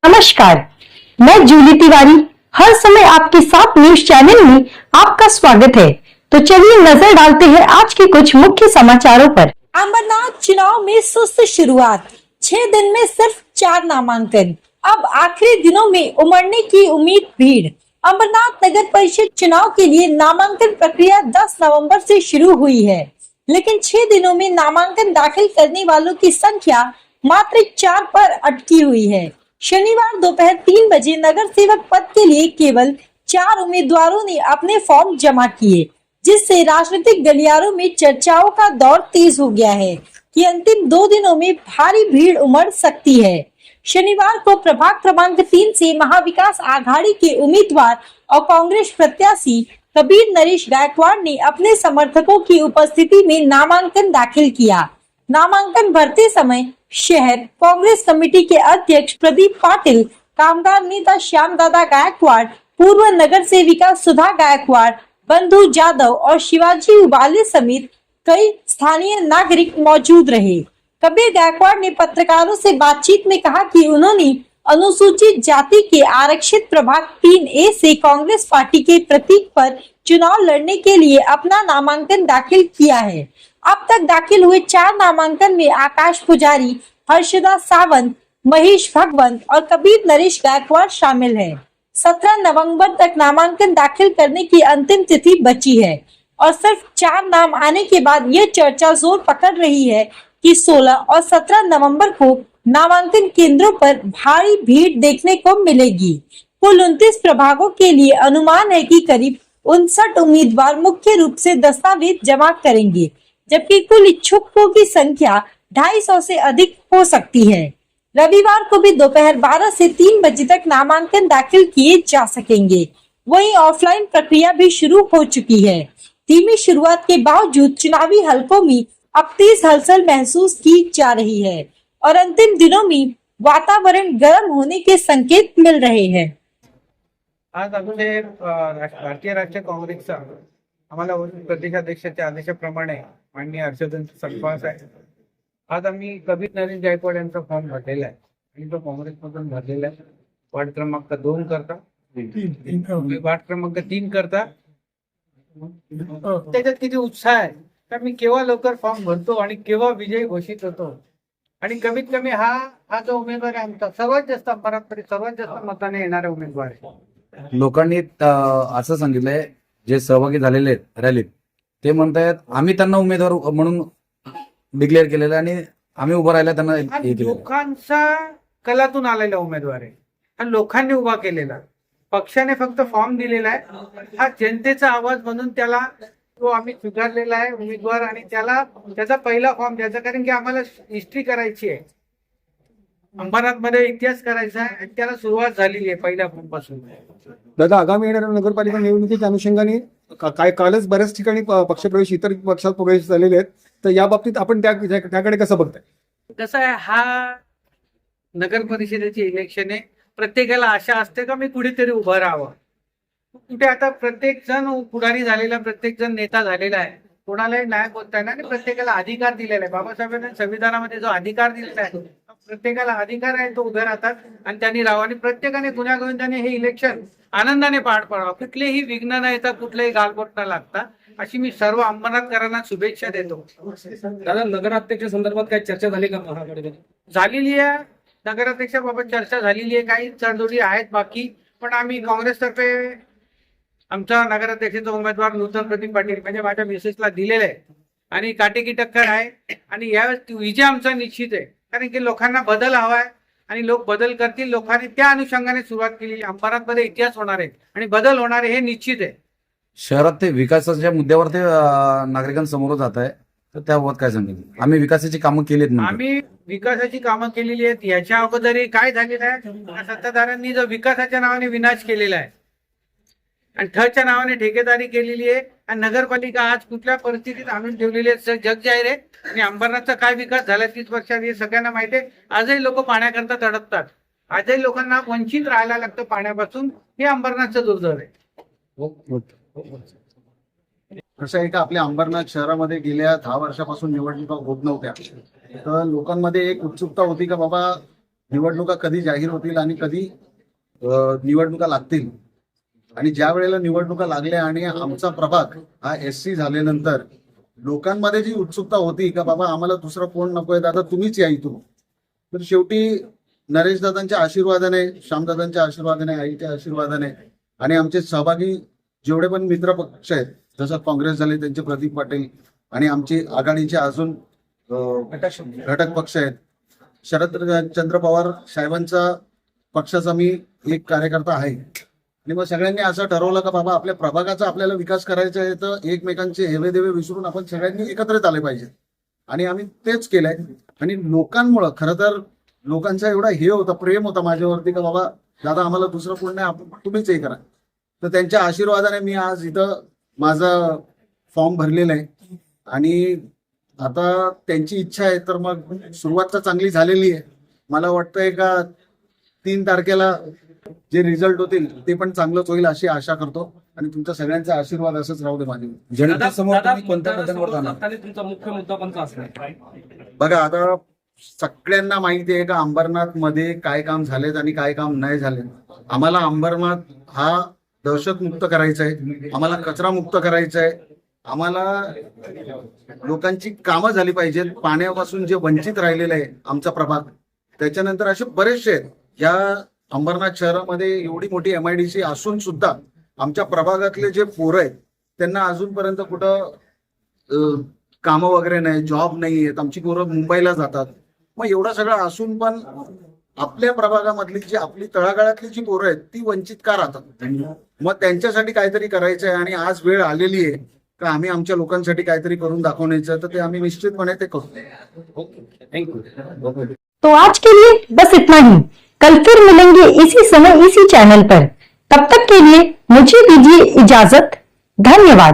नमस्कार, मैं जूली तिवारी हर समय आपके साथ न्यूज चैनल में आपका स्वागत है। तो चलिए नजर डालते हैं आज के कुछ मुख्य समाचारों पर। अमरनाथ चुनाव में सुस्त शुरुआत, 6 दिन में सिर्फ 4 नामांकन। अब आखिरी दिनों में उमड़ने की उम्मीद। भीड़। अमरनाथ नगर परिषद चुनाव के लिए नामांकन प्रक्रिया 10 नवंबर से शुरू हुई है, लेकिन 6 दिनों में नामांकन दाखिल करने वालों की संख्या मात्र 4 पर अटकी हुई है। शनिवार दोपहर 3 बजे नगर सेवक पद के लिए केवल 4 उम्मीदवारों ने अपने फॉर्म जमा किए, जिससे राजनीतिक गलियारों में चर्चाओं का दौर तेज हो गया है कि अंतिम 2 दिनों में भारी भीड़ उमड़ सकती है। शनिवार को प्रभाग क्रमांक 3 से महाविकास आघाड़ी के उम्मीदवार और कांग्रेस प्रत्याशी कबीर नरेश गायकवाड़ ने अपने समर्थकों की उपस्थिति में नामांकन दाखिल किया। नामांकन भरते समय शहर कांग्रेस कमेटी के अध्यक्ष प्रदीप पाटिल, कामगार नेता श्याम दादा गायकवाड़, पूर्व नगर सेविका सुधा गायकवाड़, बंधु जादव और शिवाजी उबाले समेत कई स्थानीय नागरिक मौजूद रहे। कबीर गायकवाड़ ने पत्रकारों से बातचीत में कहा कि उन्होंने अनुसूचित जाति के आरक्षित प्रभाग 3A से कांग्रेस पार्टी के प्रतीक पर चुनाव लड़ने के लिए अपना नामांकन दाखिल किया है। अब तक दाखिल हुए 4 नामांकन में आकाश पुजारी, हर्षदा सावंत, महेश भगवंत और कबीर नरेश गायकवाड़ शामिल हैं। 17 नवंबर तक नामांकन दाखिल करने की अंतिम तिथि बची है और सिर्फ 4 नाम आने के बाद यह चर्चा जोर पकड़ रही है कि 16 और 17 नवंबर को नामांकन केंद्रों पर भारी भीड़ देखने को मिलेगी। कुल 29 प्रभागों के लिए अनुमान है कि करीब 59 उम्मीदवार मुख्य रूप से दस्तावेज जमा करेंगे, जबकि कुल इच्छुकों की संख्या 250 से अधिक हो सकती है। रविवार को भी दोपहर 12 से 3 बजे तक नामांकन दाखिल किए जा सकेंगे। वहीं ऑफलाइन प्रक्रिया भी शुरू हो चुकी है। धीमी शुरुआत के बावजूद चुनावी हलकों में अब तेज हलचल महसूस की जा रही है और अंतिम दिनों में वातावरण गर्म होने के संकेत मिल रहे हैं। आज आमचे भारतीय राष्ट्रीय काँग्रेसचा आम्हाला प्रदेशाध्यक्षाच्या आदेशाप्रमाणे माननीय हर्षवर्धन सन्मान आहे। आज आम्ही कबीर नरेश गायकवाड यांचा फॉर्म भरलेला आहे आणि तो काँग्रेसमधून भरलेला आहे। वार्ड क्रमांक 2 करता, वार्ड क्रमांक 3 करता। त्याच्यात किती उत्साह आहे तर मी केव्हा लवकर फॉर्म भरतो आणि केव्हा विजयी घोषित होतो आणि कमीत कमी हा जो उमेदवार आहे आमचा सर्वात जास्त सर्वात जास्त मताने येणारा उमेदवार आहे। लोकांनी असं सांगितलंय, जे सहभागी झालेले आहेत रॅलीत, ते म्हणतायत आम्ही त्यांना उमेदवार म्हणून डिक्लेअर केलेलं आणि आम्ही उभं राहिला त्यांना लोकांचा कलातून आलेला उमेदवार आहे आणि लोकांनी उभा केलेला। पक्षाने फक्त फॉर्म दिलेला आहे, हा जनतेचा आवाज म्हणून त्याला तो आम्ही स्वीकारलेला आहे उमेदवार आणि त्याचा पहिला फॉर्म द्यायचा, कारण की आम्हाला हिस्ट्री करायची आहे, अंबरनाथ मध्ये इतिहास करायचा आहे आणि त्याला सुरुवात झालेली आहे पहिल्या फॉर्म पासून। दादा, आगामी येणाऱ्या नगरपालिका निवडणुकीच्या अनुषंगाने कालच बऱ्याच ठिकाणी पक्षप्रवेश, इतर पक्षात प्रवेश झालेले आहेत, तर या बाबतीत आपण त्याकडे कसं बघताय? कसं आहे, हा नगर परिषदेची इलेक्शन आहे, प्रत्येकाला आशा असते का मी कुठेतरी उभं राहावं। कुठे आता प्रत्येक जण पुढारी झालेला, प्रत्येक जण नेता झालेला आहे, कोणालाही न्याय बोलता येणार आणि प्रत्येकाला अधिकार दिलेला आहे। बाबासाहेबांनी संविधानामध्ये जो अधिकार दिलेला आहे, प्रत्येकाला अधिकार आहे, तो उभे राहतात आणि त्यांनी राहावं आणि प्रत्येकाने गुन्ह्यागोविंदाने हे इलेक्शन आनंदाने पार पाडावं, कुठलेही विघ्न न येता, कुठलेही गालबोट न लागता, अशी मी सर्व अंबरनाथकरांना शुभेच्छा देतो। दादा, नगराध्यक्ष संदर्भात काही चर्चा झाली का महाआघाडीमध्ये? झालेली आहे, नगराध्यक्षाबाबत चर्चा झालेली आहे, काही चढदोडी आहेत बाकी, पण आम्ही काँग्रेसतर्फे आमचा नगराध्यक्षाचा उमेदवार नूतन प्रदीप पाटील म्हणजे माझ्या मिसेसला दिलेला आहे आणि काटेकी टक्कर आहे आणि यावेळेस विजय आमचा निश्चित आहे, कारण की लोकांना बदल हवा आहे आणि लोक बदल करतील। लोकांनी त्या अनुषंगाने सुरुवात केली। अंबरनाथमध्ये इतिहास होणार आहे आणि बदल होणार आहे, हे निश्चित आहे। शहरात ते विकासाच्या मुद्द्यावर ते नागरिकांसमोर जात आहे, तर त्याबाबत काय सांगेल? आम्ही विकासाची कामं केलीत, आम्ही विकासाची कामं केलेली आहेत। याच्या अगोदर काय झालेलं आहे, सत्ताधाऱ्यांनी जो विकासाच्या नावाने विनाश केलेला आहे आणि ठच्या नावाने ठेकेदारी केलेली आहे आणि नगरपालिका आज कुठल्या परिस्थितीत आणून ठेवलेली आहे जग जाहीर आहे। आणि अंबरनाथचा काय विकास झाला 30 वर्षात हे सगळ्यांना माहिती आहे। आजही लोक पाण्याकरता तडपतात, आजही लोकांना वंचित राहायला लागतं पाण्यापासून, हे अंबरनाथचं दुर्दैव आहे। कसं आहे का, आपल्या अंबरनाथ शहरामध्ये गेल्या 10 वर्षापासून निवडणुका होत नव्हत्या, तर लोकांमध्ये एक उत्सुकता होती का बाबा निवडणुका कधी जाहीर होतील आणि कधी निवडणुका लागतील. आणि ज्या वेळेला निवडणुका लागल्या आणि आमचा प्रभाग हा SC झाल्यानंतर लोकांमध्ये जी उत्सुकता होती का बाबा आम्हाला दुसरा कोण नकोय, दादा तुम्हीच या इथून. तर शेवटी नरेश दादांच्या आशीर्वादाने, श्यामदादांच्या आशीर्वादाने, आईच्या आशीर्वादाने आणि आमचे सहभागी जेवढे पण मित्र पक्ष आहेत, जसं काँग्रेस झाले त्यांचे प्रदीप पाटील आणि आमची आघाडीचे अजून घटक पक्ष आहेत. शरदचंद्र पवार साहेबांचा पक्षाचा मी एक कार्यकर्ता आहे. आणि मग सगळ्यांनी असं ठरवलं का बाबा आपल्या प्रभागाचा आपल्याला विकास करायचा आहे, तर एकमेकांचे हेवेदेवे विसरून आपण सगळ्यांनी एकत्रित आले पाहिजे. आणि आम्ही तेच केलंय. आणि लोकांमुळं खरं तर लोकांचा एवढा हे होता, प्रेम होता माझ्यावरती का बाबा दादा आम्हाला दुसरं कोण नाही, आपण तुम्हीच हे करा. तर त्यांच्या आशीर्वादाने मी आज इथं माझा फॉर्म भरलेला आहे. आणि आता त्यांची इच्छा आहे तर मग सुरुवात तर चांगली झालेली आहे. मला वाटतंय का 3 तारखेला जे रिझल्ट होतील ते पण चांगलंच होईल अशी आशा करतो. आणि तुमच्या सगळ्यांचा आशीर्वाद असंच राहू दे माझे. जनतेसमोर तुम्ही कोणत्या मुद्द्यांवर जाणार? तुमचा मुख्य मुद्दा कोणता असणार? बघा आता सगळ्यांना माहिती आहे का अंबरनाथ मध्ये काय काम झालेत आणि काय काम नाही झाले. आम्हाला अंबरनाथ हा दहशतमुक्त करायचा आहे, आम्हाला कचरा मुक्त करायचा आहे, आम्हाला लोकांची कामं झाली पाहिजेत. पाण्यापासून जे वंचित राहिलेलं आहे आमचा प्रभाग, त्याच्यानंतर असे बरेचसे आहेत. या अंबरनाथ शहरामध्ये एवढी मोठी MIDC असून सुद्धा आमच्या प्रभागातले जे पोरं आहेत त्यांना अजूनपर्यंत कुठं कामं वगैरे नाही, जॉब नाही आहेत. आमची पोरं मुंबईला जातात. मग एवढं सगळं असून पण आपल्या प्रभागामधली जी आपली तळागाळातली जी पोरं आहेत ती वंचित का राहतात? मग त्यांच्यासाठी काहीतरी करायचं आहे. आणि आज वेळ आलेली आहे का आम्ही आमच्या लोकांसाठी काहीतरी करून दाखवण्याचं, तर ते आम्ही निश्चितपणे ते करू. थँक्यू. तो आज के लिए बस इतना ही. कल फिर मिलेंगे इसी समय इसी चैनल पर. तब तक के लिए मुझे दीजिए इजाजत. धन्यवाद.